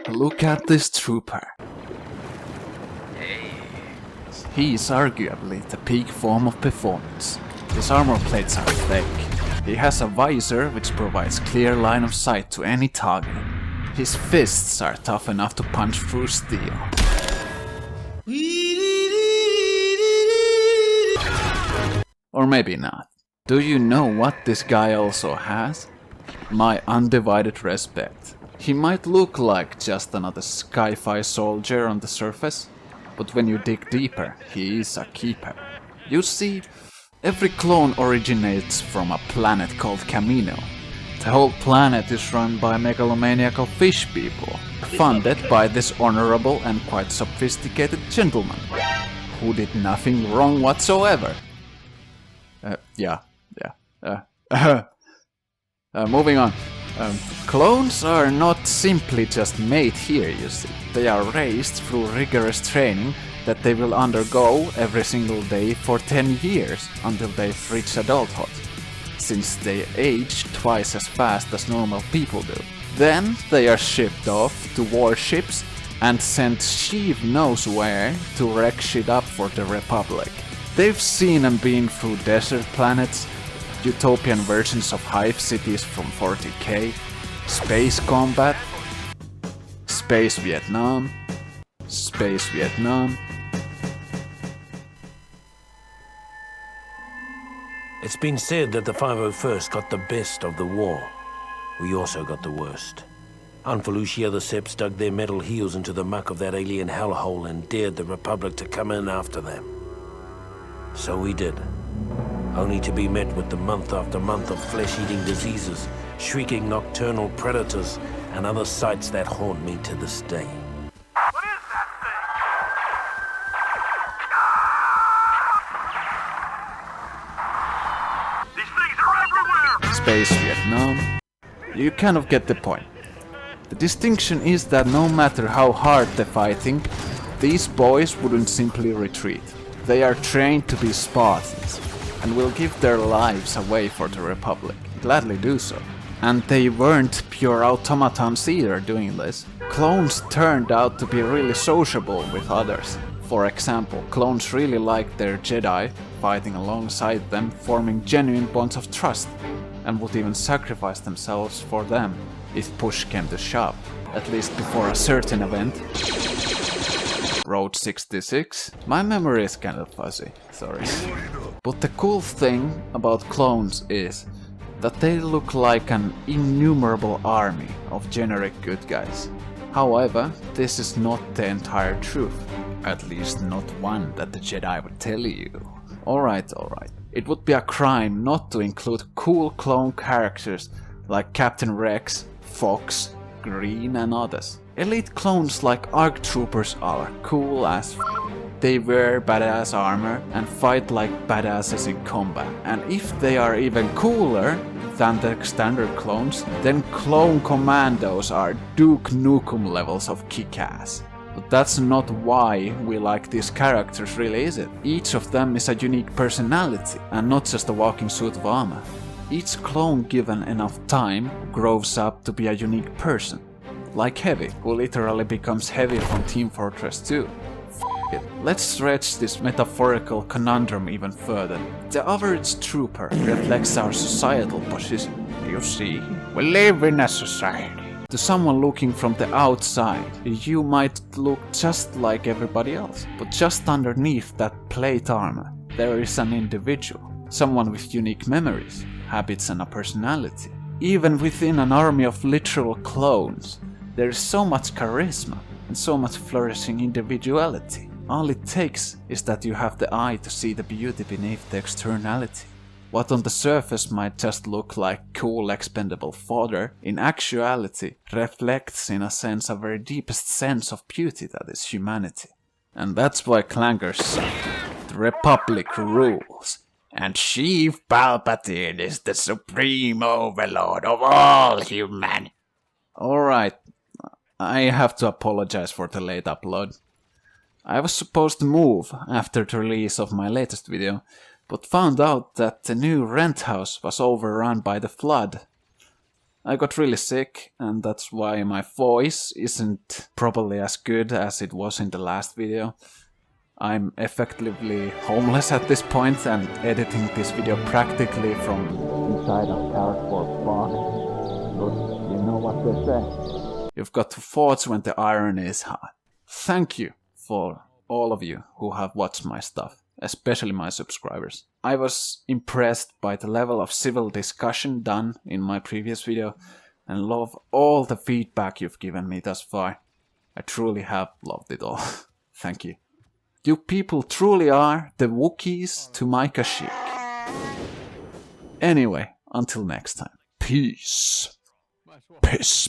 Look at this trooper. He is arguably the peak form of performance. His armor plates are fake. He has a visor which provides clear line of sight to any target. His fists are tough enough to punch through steel. Or maybe not. Do you know what this guy also has? My undivided respect. He might look like just another sci-fi soldier on the surface, but when you dig deeper, he is a keeper. You see, every clone originates from a planet called Camino. The whole planet is run by megalomaniacal fish people, funded by this honorable and quite sophisticated gentleman, who did nothing wrong whatsoever. Moving on. Clones are not simply just made here, you see. They are raised through rigorous training that they will undergo every single day for 10 years until they reach adulthood, since they age twice as fast as normal people do. Then they are shipped off to warships and sent Sheev knows where to wreck shit up for the Republic. They've seen and been through desert planets, utopian versions of hive cities from 40k, space combat, Space Vietnam. It's been said that the 501st got the best of the war. We also got the worst. Anfalusia the Seps dug their metal heels into the muck of that alien hellhole and dared the Republic to come in after them. So we did. Only to be met with the month after month of flesh-eating diseases, shrieking nocturnal predators, and other sights that haunt me to this day. What is that thing? These things are everywhere! Space Vietnam. You kind of get the point. The distinction is that no matter how hard the fighting, these boys wouldn't simply retreat. They are trained to be Spartans, and will give their lives away for the Republic. Gladly do so. And they weren't pure automatons either doing this. Clones turned out to be really sociable with others. For example, clones really liked their Jedi, fighting alongside them, forming genuine bonds of trust, and would even sacrifice themselves for them if push came to shove. At least before a certain event. Road 66? My memory is kind of fuzzy, sorry. But the cool thing about clones is that they look like an innumerable army of generic good guys. However, this is not the entire truth. At least not one that the Jedi would tell you. Alright. It would be a crime not to include cool clone characters like Captain Rex, Fox, Green and others. Elite clones like ARC troopers are cool as f***. They wear badass armor and fight like badasses in combat. And if they are even cooler than the standard clones, then clone commandos are Duke Nukem levels of kick-ass. But that's not why we like these characters, really, is it? Each of them is a unique personality, and not just a walking suit of armor. Each clone, given enough time, grows up to be a unique person. Like Heavy, who literally becomes Heavy from Team Fortress 2. It. Let's stretch this metaphorical conundrum even further. The average trooper reflects our societal position. You see, we live in a society. To someone looking from the outside, you might look just like everybody else. But just underneath that plate armor, there is an individual. Someone with unique memories, habits and a personality. Even within an army of literal clones, there is so much charisma and so much flourishing individuality. All it takes is that you have the eye to see the beauty beneath the externality. What on the surface might just look like cool expendable fodder, in actuality reflects in a sense a very deepest sense of beauty that is humanity. And that's why clankers suck. The Republic rules. And Sheev Palpatine is the supreme overlord of all humanity. Alright, I have to apologize for the late upload. I was supposed to move after the release of my latest video, but found out that the new rent house was overrun by the flood. I got really sick, and that's why my voice isn't probably as good as it was in the last video. I'm effectively homeless at this point and editing this video practically from inside a cardboard box. But you know what they say. You've got to forge when the iron is hot. Thank you for all of you who have watched my stuff, especially my subscribers. I was impressed by the level of civil discussion done in my previous video and love all the feedback you've given me thus far. I truly have loved it all. Thank you. You people truly are the Wookiees to my Kashyyyk. Anyway, until next time. Peace. Peace.